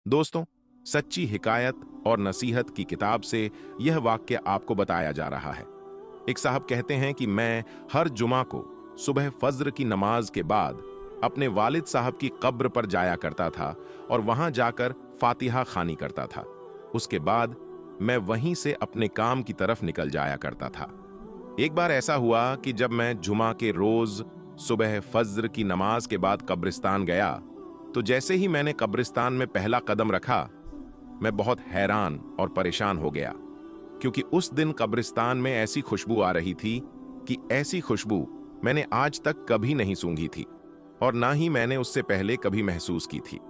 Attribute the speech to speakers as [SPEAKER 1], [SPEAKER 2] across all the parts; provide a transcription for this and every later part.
[SPEAKER 1] दोस्तों, सच्ची हिकायत और नसीहत की किताब से यह वाक्य आपको बताया जा रहा है। एक साहब कहते हैं कि मैं हर जुमा को सुबह फज्र की नमाज के बाद अपने वालिद साहब की कब्र पर जाया करता था और वहां जाकर फातिहा खानी करता था। उसके बाद मैं वहीं से अपने काम की तरफ निकल जाया करता था। एक बार ऐसा हुआ कि जब मैं जुमा के रोज सुबह फज्र की नमाज के बाद कब्रिस्तान गया, तो जैसे ही मैंने कब्रिस्तान में पहला कदम रखा, मैं बहुत हैरान और परेशान हो गया, क्योंकि उस दिन कब्रिस्तान में ऐसी खुशबू आ रही थी कि ऐसी खुशबू मैंने आज तक कभी नहीं सूंघी थी और ना ही मैंने उससे पहले कभी महसूस की थी।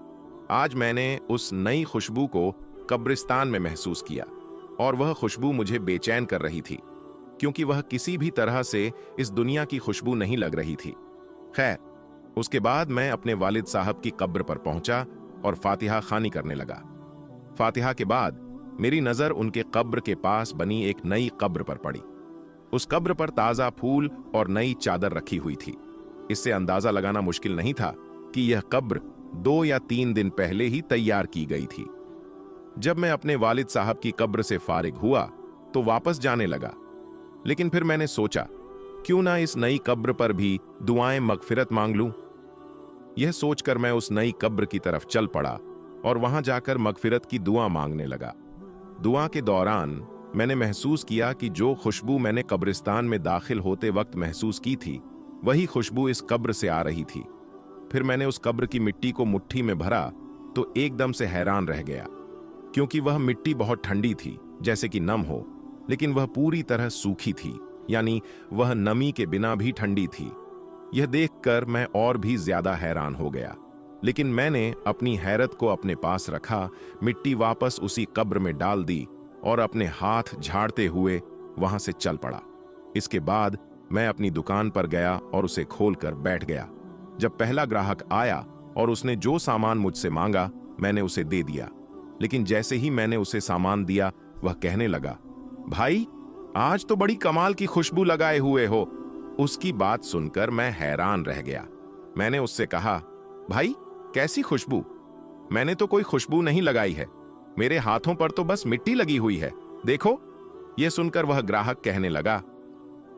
[SPEAKER 1] आज मैंने उस नई खुशबू को कब्रिस्तान में महसूस किया और वह खुशबू मुझे बेचैन कर रही थी, क्योंकि वह किसी भी तरह से इस दुनिया की खुशबू नहीं लग रही थी। खैर, उसके बाद मैं अपने वालिद साहब की कब्र पर पहुंचा और फातिहा खानी करने लगा। फातिहा के बाद मेरी नजर उनके कब्र के पास बनी एक नई कब्र पर पड़ी। उस कब्र पर ताजा फूल और नई चादर रखी हुई थी। इससे अंदाजा लगाना मुश्किल नहीं था कि यह कब्र 2 या 3 दिन पहले ही तैयार की गई थी। जब मैं अपने वालिद साहब की कब्र से फारिग हुआ तो वापस जाने लगा, लेकिन फिर मैंने सोचा, क्यों ना इस नई कब्र पर भी दुआएं मगफिरत मांग लूं। यह सोचकर मैं उस नई कब्र की तरफ चल पड़ा और वहां जाकर मगफिरत की दुआ मांगने लगा। दुआ के दौरान मैंने महसूस किया कि जो खुशबू मैंने कब्रिस्तान में दाखिल होते वक्त महसूस की थी, वही खुशबू इस कब्र से आ रही थी। फिर मैंने उस कब्र की मिट्टी को मुट्ठी में भरा तो एकदम से हैरान रह गया, क्योंकि वह मिट्टी बहुत ठंडी थी, जैसे कि नम हो, लेकिन वह पूरी तरह सूखी थी, यानी वह नमी के बिना भी ठंडी थी। यह देखकर मैं और भी ज्यादा हैरान हो गया, लेकिन मैंने अपनी हैरत को अपने पास रखा, मिट्टी वापस उसी कब्र में डाल दी और अपने हाथ झाड़ते हुए वहां से चल पड़ा। इसके बाद मैं अपनी दुकान पर गया और उसे खोलकर बैठ गया। जब पहला ग्राहक आया और उसने जो सामान मुझसे मांगा, मैंने उसे दे दिया। लेकिन जैसे ही मैंने उसे सामान दिया, वह कहने लगा, भाई, आज तो बड़ी कमाल की खुशबू लगाए हुए हो। उसकी बात सुनकर मैं हैरान रह गया। मैंने उससे कहा, भाई, कैसी खुशबू? मैंने तो कोई खुशबू नहीं लगाई है, मेरे हाथों पर तो बस मिट्टी लगी हुई है, देखो। यह सुनकर वह ग्राहक कहने लगा,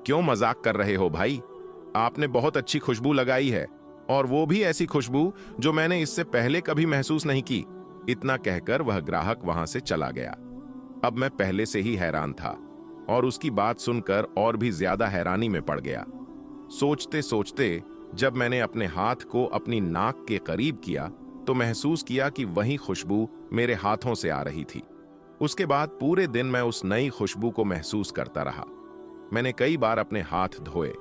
[SPEAKER 1] क्यों मजाक कर रहे हो भाई? आपने बहुत अच्छी खुशबू लगाई है, और वो भी ऐसी खुशबू जो मैंने इससे पहले कभी महसूस नहीं की। इतना कहकर वह ग्राहक वहां से चला गया। अब मैं पहले से ही हैरान था और उसकी बात सुनकर और भी ज्यादा हैरानी में पड़ गया। सोचते सोचते जब मैंने अपने हाथ को अपनी नाक के करीब किया तो महसूस किया कि वही खुशबू मेरे हाथों से आ रही थी। उसके बाद पूरे दिन मैं उस नई खुशबू को महसूस करता रहा। मैंने कई बार अपने हाथ धोए,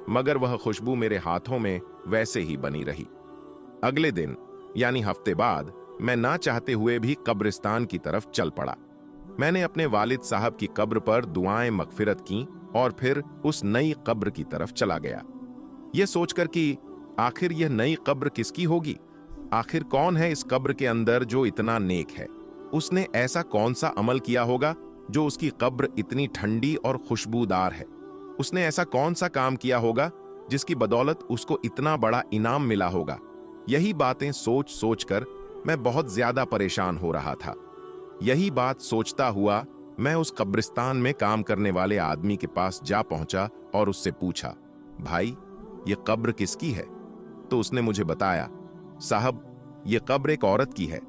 [SPEAKER 1] मगर वह खुशबू मेरे हाथों में वैसे ही बनी रही। अगले दिन यानी हफ्ते बाद मैं ना चाहते हुए भी कब्रिस्तान की तरफ चल पड़ा। मैंने अपने वालिद साहब की कब्र पर दुआएं मगफिरत की और फिर उस नई कब्र की तरफ चला गया, यह सोचकर कि आखिर यह नई कब्र किसकी होगी। आखिर कौन है इस कब्र के अंदर जो इतना नेक है? उसने ऐसा कौन सा अमल किया होगा जो उसकी कब्र इतनी ठंडी और खुशबूदार है? उसने ऐसा कौन सा काम किया होगा जिसकी बदौलत उसको इतना बड़ा इनाम मिला होगा? यही बातें सोच सोचकर मैं बहुत ज्यादा परेशान हो रहा था। यही बात सोचता हुआ मैं उस कब्रिस्तान में काम करने वाले आदमी के पास जा पहुंचा और उससे पूछा, भाई, ये कब्र किसकी है? तो उसने मुझे बताया, साहब, ये कब्र एक औरत की है।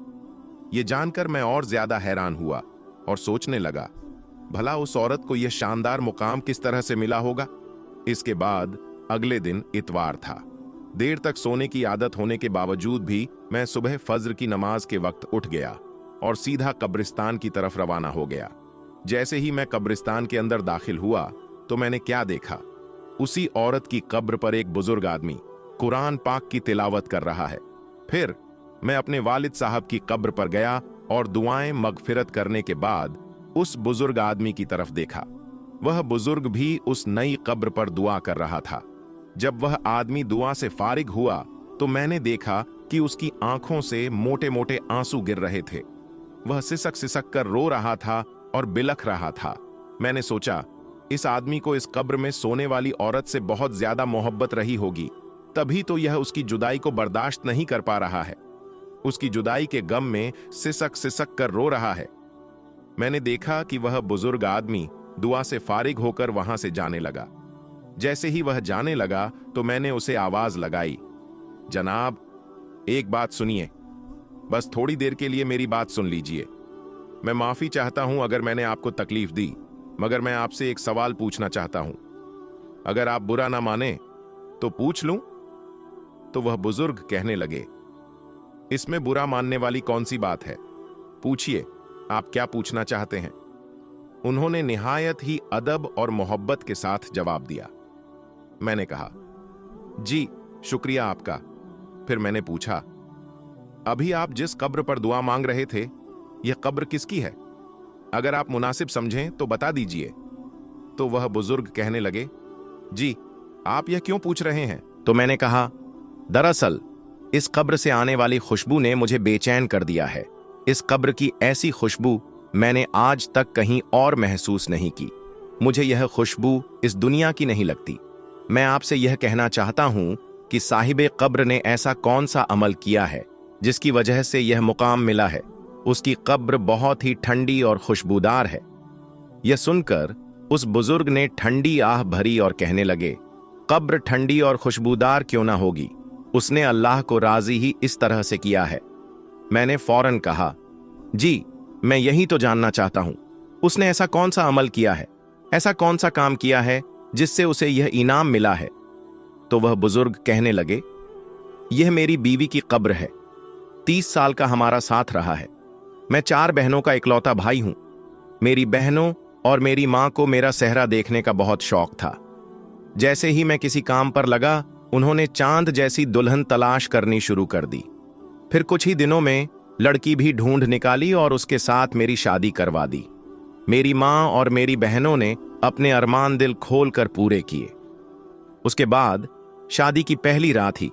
[SPEAKER 1] ये जानकर मैं और ज्यादा हैरान हुआ और सोचने लगा, भला उस औरत को यह शानदार मुकाम किस तरह से मिला होगा। इसके बाद अगले दिन इतवार था। देर तक सोने की आदत होने के बावजूद भी मैं सुबह फज्र की नमाज के वक्त उठ गया और सीधा कब्रिस्तान की तरफ रवाना हो गया। जैसे ही मैं कब्रिस्तान के अंदर दाखिल हुआ तो मैंने क्या देखा? उसी औरत की कब्र पर एक बुजुर्ग आदमी कुरान पाक की तिलावत कर रहा है। फिर मैं अपने वालिद साहब की कब्र पर गया और दुआएं मगफिरत करने के बाद उस बुजुर्ग आदमी की तरफ देखा। वह बुजुर्ग भी उस नई कब्र पर दुआ कर रहा था। जब वह आदमी दुआ से फारिग हुआ तो मैंने देखा कि उसकी आंखों से मोटे मोटे आंसू गिर रहे थे। वह सिसक सिसक कर रो रहा था और बिलख रहा था। मैंने सोचा, इस आदमी को इस कब्र में सोने वाली औरत से बहुत ज्यादा मोहब्बत रही होगी, तभी तो यह उसकी जुदाई को बर्दाश्त नहीं कर पा रहा है। उसकी जुदाई के गम में सिसक सिसक कर रो रहा है। मैंने देखा कि वह बुजुर्ग आदमी दुआ से फारिग होकर वहां से जाने लगा। जैसे ही वह जाने लगा तो मैंने उसे आवाज लगाई, जनाब, एक बात सुनिए, बस थोड़ी देर के लिए मेरी बात सुन लीजिए। मैं माफी चाहता हूं अगर मैंने आपको तकलीफ दी, मगर मैं आपसे एक सवाल पूछना चाहता हूं। अगर आप बुरा ना माने तो पूछ लूं? तो वह बुजुर्ग कहने लगे, इसमें बुरा मानने वाली कौन सी बात है? पूछिए, आप क्या पूछना चाहते हैं? उन्होंने निहायत ही अदब और मोहब्बत के साथ जवाब दिया। मैंने कहा, जी शुक्रिया आपका। फिर मैंने पूछा, अभी आप जिस कब्र पर दुआ मांग रहे थे, यह कब्र किसकी है? अगर आप मुनासिब समझें तो बता दीजिए। तो वह बुजुर्ग कहने लगे, जी आप यह क्यों पूछ रहे हैं? तो मैंने कहा, दरअसल इस कब्र से आने वाली खुशबू ने मुझे बेचैन कर दिया है। इस कब्र की ऐसी खुशबू मैंने आज तक कहीं और महसूस नहीं की। मुझे यह खुशबू इस दुनिया की नहीं लगती। मैं आपसे यह कहना चाहता हूं कि साहिबे कब्र ने ऐसा कौन सा अमल किया है जिसकी वजह से यह मुकाम मिला है। उसकी कब्र बहुत ही ठंडी और खुशबूदार है। यह सुनकर उस बुजुर्ग ने ठंडी आह भरी और कहने लगे, कब्र ठंडी और खुशबूदार क्यों ना होगी? उसने अल्लाह को राजी ही इस तरह से किया है। मैंने फौरन कहा, जी मैं यही तो जानना चाहता हूं, उसने ऐसा कौन सा अमल किया है, ऐसा कौन सा काम किया है जिससे उसे यह इनाम मिला है? तो वह बुजुर्ग कहने लगे, यह मेरी बीवी की कब्र है। 30 साल का हमारा साथ रहा है। मैं 4 बहनों का इकलौता भाई हूं। मेरी बहनों और मेरी मां को मेरा सेहरा देखने का बहुत शौक था। जैसे ही मैं किसी काम पर लगा, उन्होंने चांद जैसी दुल्हन तलाश करनी शुरू कर दी। फिर कुछ ही दिनों में लड़की भी ढूंढ निकाली और उसके साथ मेरी शादी करवा दी। मेरी मां और मेरी बहनों ने अपने अरमान दिल खोल कर पूरे किए। उसके बाद शादी की पहली रात ही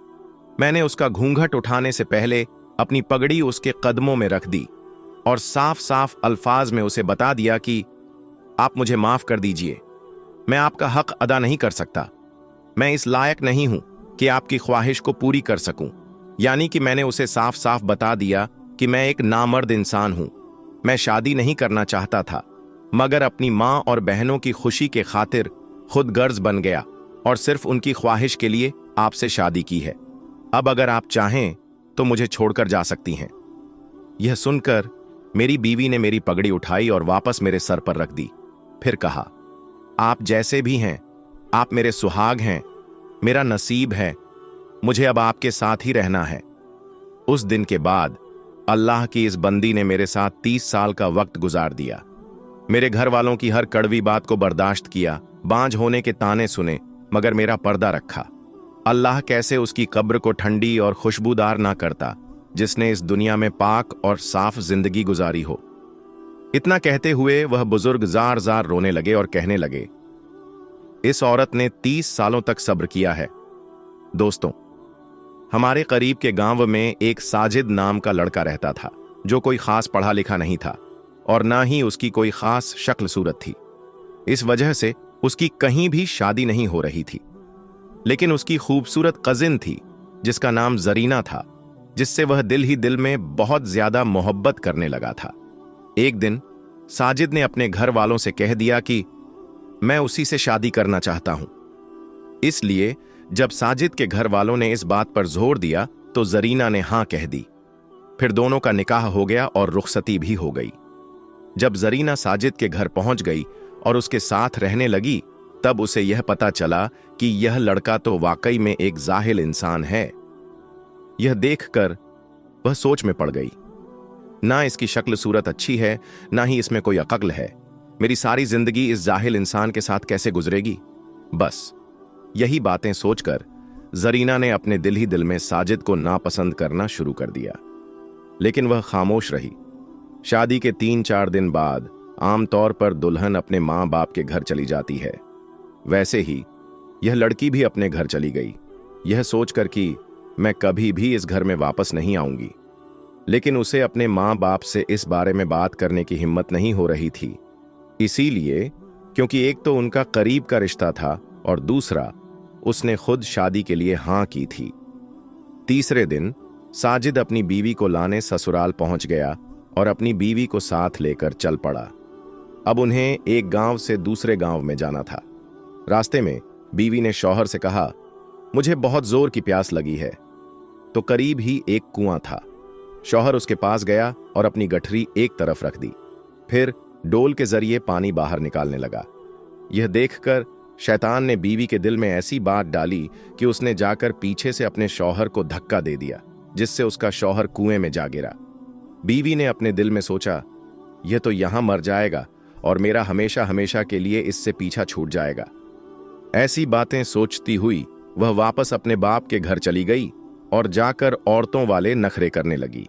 [SPEAKER 1] मैंने उसका घूंघट उठाने से पहले अपनी पगड़ी उसके कदमों में रख दी और साफ साफ अल्फाज में उसे बता दिया कि आप मुझे माफ कर दीजिए, मैं आपका हक अदा नहीं कर सकता। मैं इस लायक नहीं हूं कि आपकी ख्वाहिश को पूरी कर सकूं। यानी कि मैंने उसे साफ साफ बता दिया कि मैं एक नामर्द इंसान हूं। मैं शादी नहीं करना चाहता था, मगर अपनी मां और बहनों की खुशी के खातिर खुद गर्ज बन गया और सिर्फ उनकी ख्वाहिश के लिए आपसे शादी की है। अब अगर आप चाहें तो मुझे छोड़कर जा सकती हैं। यह सुनकर मेरी बीवी ने मेरी पगड़ी उठाई और वापस मेरे सर पर रख दी। फिर कहा, आप जैसे भी हैं, आप मेरे सुहाग हैं, मेरा नसीब है। मुझे अब आपके साथ ही रहना है। उस दिन के बाद अल्लाह की इस बंदी ने मेरे साथ 30 साल का वक्त गुजार दिया। मेरे घर वालों की हर कड़वी बात को बर्दाश्त किया, बांझ होने के ताने सुने, मगर मेरा पर्दा रखा। अल्लाह कैसे उसकी कब्र को ठंडी और खुशबूदार ना करता, जिसने इस दुनिया में पाक और साफ जिंदगी गुजारी हो। इतना कहते हुए वह बुजुर्ग जार जार रोने लगे और कहने लगे, इस औरत ने 30 सालों तक सब्र किया है। दोस्तों, हमारे करीब के गांव में एक साजिद नाम का लड़का रहता था, जो कोई खास पढ़ा लिखा नहीं था और ना ही उसकी कोई खास शक्ल सूरत थी। इस वजह से उसकी कहीं भी शादी नहीं हो रही थी। लेकिन उसकी खूबसूरत कजिन थी जिसका नाम जरीना था, जिससे वह दिल ही दिल में बहुत ज्यादा मोहब्बत करने लगा था। एक दिन साजिद ने अपने घर वालों से कह दिया कि मैं उसी से शादी करना चाहता हूं। इसलिए जब साजिद के घर वालों ने इस बात पर जोर दिया तो जरीना ने हां कह दी। फिर दोनों का निकाह हो गया और रुखसती भी हो गई। जब जरीना साजिद के घर पहुंच गई और उसके साथ रहने लगी, तब उसे यह पता चला कि यह लड़का तो वाकई में एक जाहिल इंसान है। यह देखकर वह सोच में पड़ गई। ना इसकी शक्ल सूरत अच्छी है, ना ही इसमें कोई अक्ल है। मेरी सारी जिंदगी इस जाहिल इंसान के साथ कैसे गुजरेगी? बस यही बातें सोचकर जरीना ने अपने दिल ही दिल में साजिद को नापसंद करना शुरू कर दिया। लेकिन वह खामोश रही। शादी के 3-4 दिन बाद आमतौर पर दुल्हन अपने मां बाप के घर चली जाती है। वैसे ही यह लड़की भी अपने घर चली गई, यह सोचकर कि मैं कभी भी इस घर में वापस नहीं आऊंगी। लेकिन उसे अपने मां बाप से इस बारे में बात करने की हिम्मत नहीं हो रही थी। इसीलिए क्योंकि एक तो उनका करीब का रिश्ता था और दूसरा उसने खुद शादी के लिए हां की थी। तीसरे दिन साजिद अपनी बीवी को लाने ससुराल पहुंच गया और अपनी बीवी को साथ लेकर चल पड़ा। अब उन्हें एक गांव से दूसरे गांव में जाना था। रास्ते में बीवी ने शौहर से कहा, मुझे बहुत जोर की प्यास लगी है। तो करीब ही एक कुआं था। शौहर उसके पास गया और अपनी गठरी एक तरफ रख दी, फिर डोल के जरिए पानी बाहर निकालने लगा। यह देखकर शैतान ने बीवी के दिल में ऐसी बात डाली कि उसने जाकर पीछे से अपने शौहर को धक्का दे दिया, जिससे उसका शौहर कुएं में जा गिरा। बीवी ने अपने दिल में सोचा, यह तो यहां मर जाएगा और मेरा हमेशा हमेशा के लिए इससे पीछा छूट जाएगा। ऐसी बातें सोचती हुई वह वापस अपने बाप के घर चली गई और जाकर औरतों वाले नखरे करने लगी।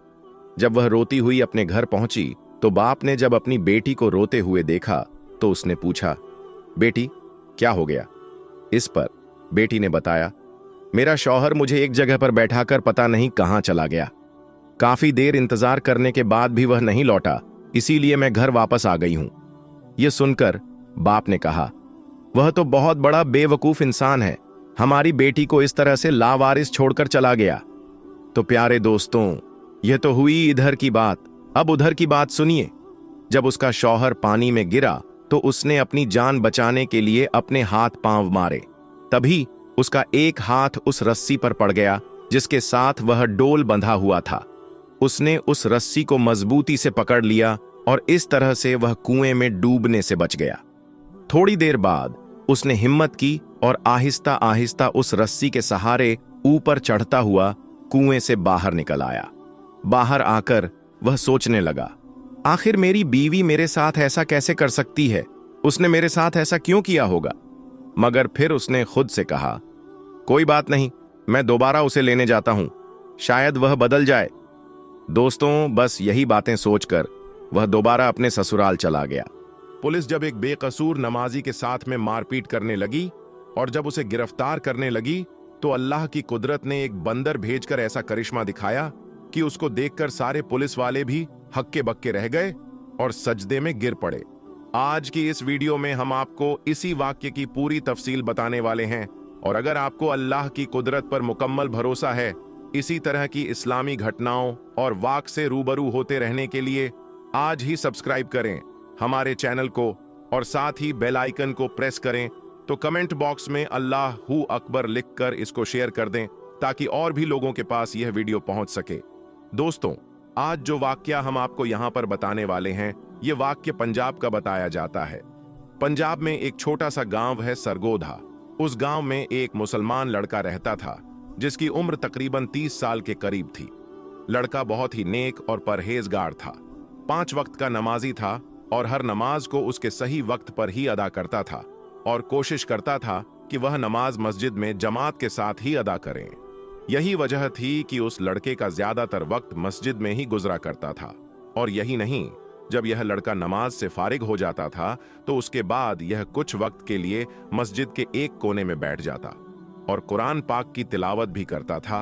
[SPEAKER 1] जब वह रोती हुई अपने घर पहुंची तो बाप ने जब अपनी बेटी को रोते हुए देखा तो उसने पूछा, बेटी क्या हो गया? इस पर बेटी ने बताया, मेरा शौहर मुझे एक जगह पर बैठाकर पता नहीं कहां चला गया। काफी देर इंतजार करने के बाद भी वह नहीं लौटा, इसीलिए मैं घर वापस आ गई हूं। यह सुनकर बाप ने कहा, वह तो बहुत बड़ा बेवकूफ इंसान है, हमारी बेटी को इस तरह से लावारिस छोड़कर चला गया। तो प्यारे दोस्तों, यह तो हुई इधर की बात, अब उधर की बात सुनिए। जब उसका शौहर पानी में गिरा तो उसने अपनी जान बचाने के लिए अपने हाथ पांव मारे। तभी उसका एक हाथ उस रस्सी पर पड़ गया जिसके साथ वह डोल बंधा हुआ था। उसने उस रस्सी को मजबूती से पकड़ लिया और इस तरह से वह कुएं में डूबने से बच गया। थोड़ी देर बाद उसने हिम्मत की और आहिस्ता आहिस्ता उस रस्सी के सहारे ऊपर चढ़ता हुआ कुएं से बाहर निकल आया। बाहर आकर वह सोचने लगा, आखिर मेरी बीवी मेरे साथ ऐसा कैसे कर सकती है? उसने मेरे साथ ऐसा क्यों किया होगा? मगर फिर उसने खुद से कहा, कोई बात नहीं, मैं दोबारा उसे लेने जाता हूं, शायद वह बदल जाए। दोस्तों, बस यही बातें सोचकर वह दोबारा अपने ससुराल चला गया। पुलिस जब एक बेकसूर नमाजी के साथ में मारपीट करने लगी और जब उसे गिरफ्तार करने लगी तो अल्लाह की कुदरत ने एक बंदर भेजकर ऐसा करिश्मा दिखाया कि उसको देखकर सारे पुलिस वाले भी हक्के बक्के रह गए और सजदे में गिर पड़े। आज की इस वीडियो में हम आपको इसी वाक्य की पूरी तफसील बताने वाले हैं, और अगर आपको अल्लाह की कुदरत पर मुकम्मल भरोसा है, इसी तरह की इस्लामी घटनाओं और वाक़ से रूबरू होते रहने के लिए आज ही सब्सक्राइब करें हमारे चैनल को और साथ ही बेल आइकन को प्रेस करें। तो कमेंट बॉक्स में अल्लाह हू अकबर लिखकर इसको शेयर कर दें ताकि और भी लोगों के पास यह वीडियो पहुंच सके। दोस्तों, आज जो वाक्या हम आपको यहां पर बताने वाले हैं, ये वाक्य पंजाब का बताया जाता है। पंजाब में एक छोटा सा गांव है सरगोधा। उस गांव में एक मुसलमान लड़का रहता था जिसकी उम्र तकरीबन 30 साल के करीब थी। लड़का बहुत ही नेक और परहेजगार था, 5 वक्त का नमाजी था और हर नमाज को उसके सही वक्त पर ही अदा करता था और कोशिश करता था कि वह नमाज मस्जिद में जमात के साथ ही अदा करें। यही वजह थी कि उस लड़के का ज्यादातर वक्त मस्जिद में ही गुजरा करता था। और यही नहीं, जब यह लड़का नमाज से फारिग हो जाता था तो उसके बाद यह कुछ वक्त के लिए मस्जिद के एक कोने में बैठ जाता और कुरान पाक की तिलावत भी करता था।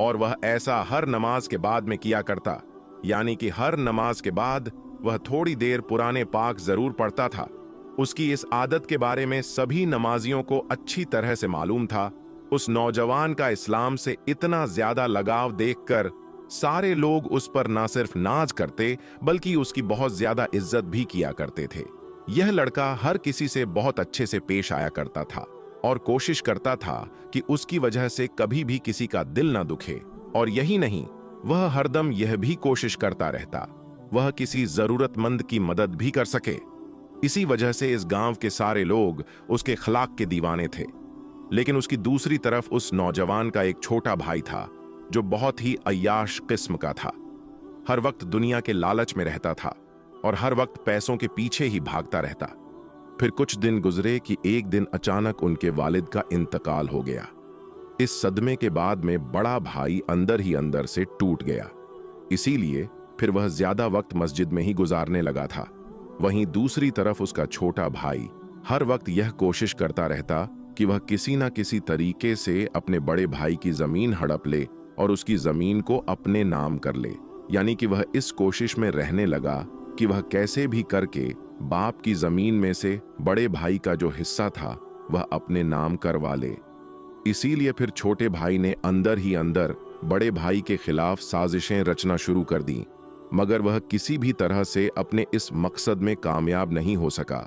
[SPEAKER 1] और वह ऐसा हर नमाज के बाद में किया करता, यानी कि हर नमाज के बाद वह थोड़ी देर पुराने पाक जरूर पढ़ता था। उसकी इस आदत के बारे में सभी नमाजियों को अच्छी तरह से मालूम था। उस नौजवान का इस्लाम से इतना ज्यादा लगाव देखकर सारे लोग उस पर ना सिर्फ नाज करते बल्कि उसकी बहुत ज्यादा इज्जत भी किया करते थे। यह लड़का हर किसी से बहुत अच्छे से पेश आया करता था और कोशिश करता था कि उसकी वजह से कभी भी किसी का दिल ना दुखे। और यही नहीं, वह हरदम यह भी कोशिश करता रहता वह किसी जरूरतमंद की मदद भी कर सके। इसी वजह से इस गांव के सारे लोग उसके खलाक के दीवाने थे। लेकिन उसकी दूसरी तरफ उस नौजवान का एक छोटा भाई था जो बहुत ही अय्याश किस्म का था। हर वक्त दुनिया के लालच में रहता था और हर वक्त पैसों के पीछे ही भागता रहता। फिर कुछ दिन गुजरे कि एक दिन अचानक उनके वालिद का इंतकाल हो गया। इस सदमे के बाद में बड़ा भाई अंदर ही अंदर से टूट गया। इसीलिए फिर वह ज्यादा वक्त मस्जिद में ही गुजारने लगा था। वहीं दूसरी तरफ उसका छोटा भाई हर वक्त यह कोशिश करता रहता कि वह किसी न किसी तरीके से अपने बड़े भाई की जमीन हड़प ले और उसकी जमीन को अपने नाम कर ले। यानी कि वह इस कोशिश में रहने लगा कि वह कैसे भी करके बाप की जमीन में से बड़े भाई का जो हिस्सा था वह अपने नाम करवा ले। इसीलिए फिर छोटे भाई ने अंदर ही अंदर बड़े भाई के खिलाफ साजिशें रचना शुरू कर दी, मगर वह किसी भी तरह से अपने इस मकसद में कामयाब नहीं हो सका।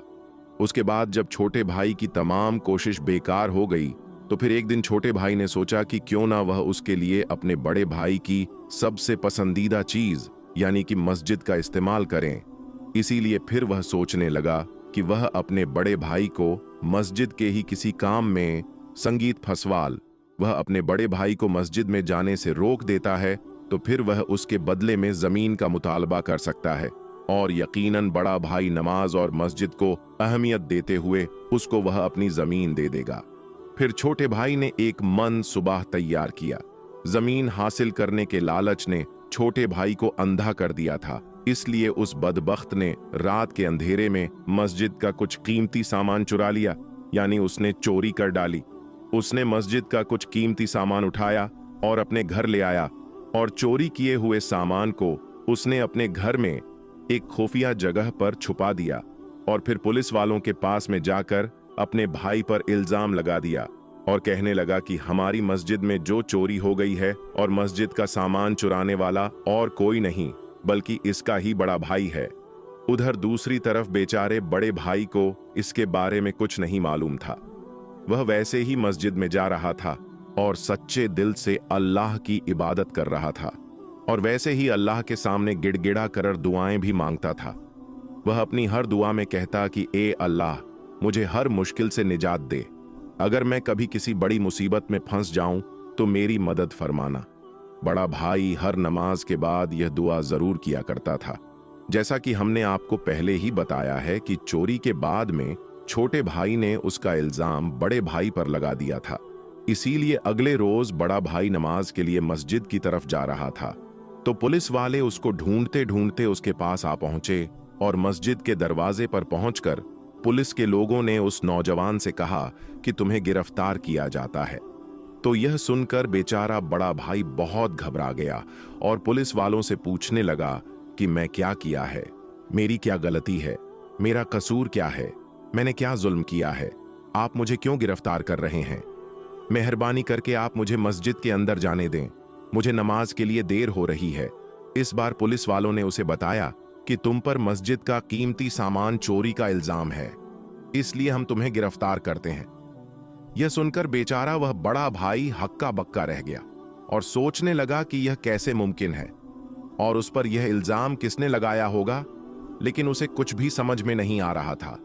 [SPEAKER 1] उसके बाद जब छोटे भाई की तमाम कोशिश बेकार हो गई, तो फिर एक दिन छोटे भाई ने सोचा कि क्यों ना वह उसके लिए अपने बड़े भाई की सबसे पसंदीदा चीज यानी कि मस्जिद का इस्तेमाल करें। इसीलिए फिर वह सोचने लगा कि वह अपने बड़े भाई को मस्जिद के ही किसी काम में संगीत फसवाल वह अपने बड़े भाई को मस्जिद में जाने से रोक देता है, तो फिर वह उसके बदले में जमीन का मुतालबा कर सकता है और यकीनन बड़ा भाई नमाज और मस्जिद को अहमियत देते हुए उसको वह अपनी जमीन दे देगा। फिर छोटे भाई ने एक मन सुबह तैयार किया। जमीन हासिल करने के लालच ने छोटे भाई को अंधा कर दिया था, इसलिए उस बदबख्त ने रात के अंधेरे में मस्जिद का कुछ कीमती सामान चुरा लिया, यानी उसने चोरी कर डाली। उसने मस्जिद का कुछ कीमती सामान उठाया और अपने घर ले आया और चोरी किए हुए सामान को उसने अपने घर में एक खुफिया जगह पर छुपा दिया और फिर पुलिस वालों के पास में जाकर अपने भाई पर इल्जाम लगा दिया और कहने लगा कि हमारी मस्जिद में जो चोरी हो गई है और मस्जिद का सामान चुराने वाला और कोई नहीं बल्कि इसका ही बड़ा भाई है। उधर दूसरी तरफ बेचारे बड़े भाई को इसके बारे में कुछ नहीं मालूम था। वह वैसे ही मस्जिद में जा रहा था और सच्चे दिल से अल्लाह की इबादत कर रहा था और वैसे ही अल्लाह के सामने गिड़गिड़ा कर दुआएं भी मांगता था। वह अपनी हर दुआ में कहता कि ए अल्लाह, मुझे हर मुश्किल से निजात दे। अगर मैं कभी किसी बड़ी मुसीबत में फंस जाऊं तो मेरी मदद फरमाना। बड़ा भाई हर नमाज के बाद यह दुआ जरूर किया करता था। जैसा कि हमने आपको पहले ही बताया है कि चोरी के बाद में छोटे भाई ने उसका इल्जाम बड़े भाई पर लगा दिया था। इसीलिए अगले रोज बड़ा भाई नमाज के लिए मस्जिद की तरफ जा रहा था, तो पुलिस वाले उसको ढूंढते ढूंढते उसके पास आ पहुंचे और मस्जिद के दरवाजे पर पहुंचकर पुलिस के लोगों ने उस नौजवान से कहा कि तुम्हें गिरफ्तार किया जाता है। तो यह सुनकर बेचारा बड़ा भाई बहुत घबरा गया और पुलिस वालों से पूछने लगा कि मैं क्या किया है, मेरी क्या गलती है, मेरा कसूर क्या है, मैंने क्या जुल्म किया है, आप मुझे क्यों गिरफ्तार कर रहे हैं? मेहरबानी करके आप मुझे मस्जिद के अंदर जाने दें, मुझे नमाज के लिए देर हो रही है। इस बार पुलिस वालों ने उसे बताया कि तुम पर मस्जिद का कीमती सामान चोरी का इल्जाम है, इसलिए हम तुम्हें गिरफ्तार करते हैं। यह सुनकर बेचारा वह बड़ा भाई हक्का बक्का रह गया और सोचने लगा कि यह कैसे मुमकिन है और उस पर यह इल्जाम किसने लगाया होगा, लेकिन उसे कुछ भी समझ में नहीं आ रहा था।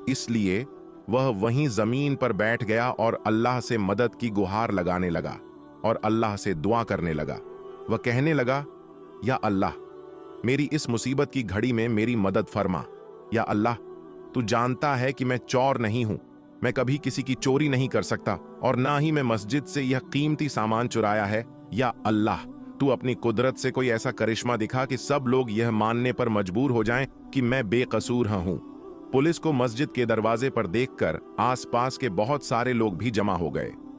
[SPEAKER 1] इसलिए वह वहीं जमीन पर बैठ गया और अल्लाह से मदद की गुहार लगाने लगा और अल्लाह से दुआ करने लगा। वह कहने लगा, या अल्लाह, मेरी इस मुसीबत की घड़ी में मेरी मदद फरमा। या अल्लाह, तू जानता है कि मैं चोर नहीं हूं, मैं कभी किसी की चोरी नहीं कर सकता और ना ही मैं मस्जिद से यह कीमती सामान चुराया है। या अल्लाह, तू अपनी कुदरत से कोई ऐसा करिश्मा दिखा कि सब लोग यह मानने पर मजबूर हो जाएं कि मैं बेकसूर हूं। पुलिस को मस्जिद के दरवाजे पर देखकर आसपास के बहुत सारे लोग भी जमा हो गए।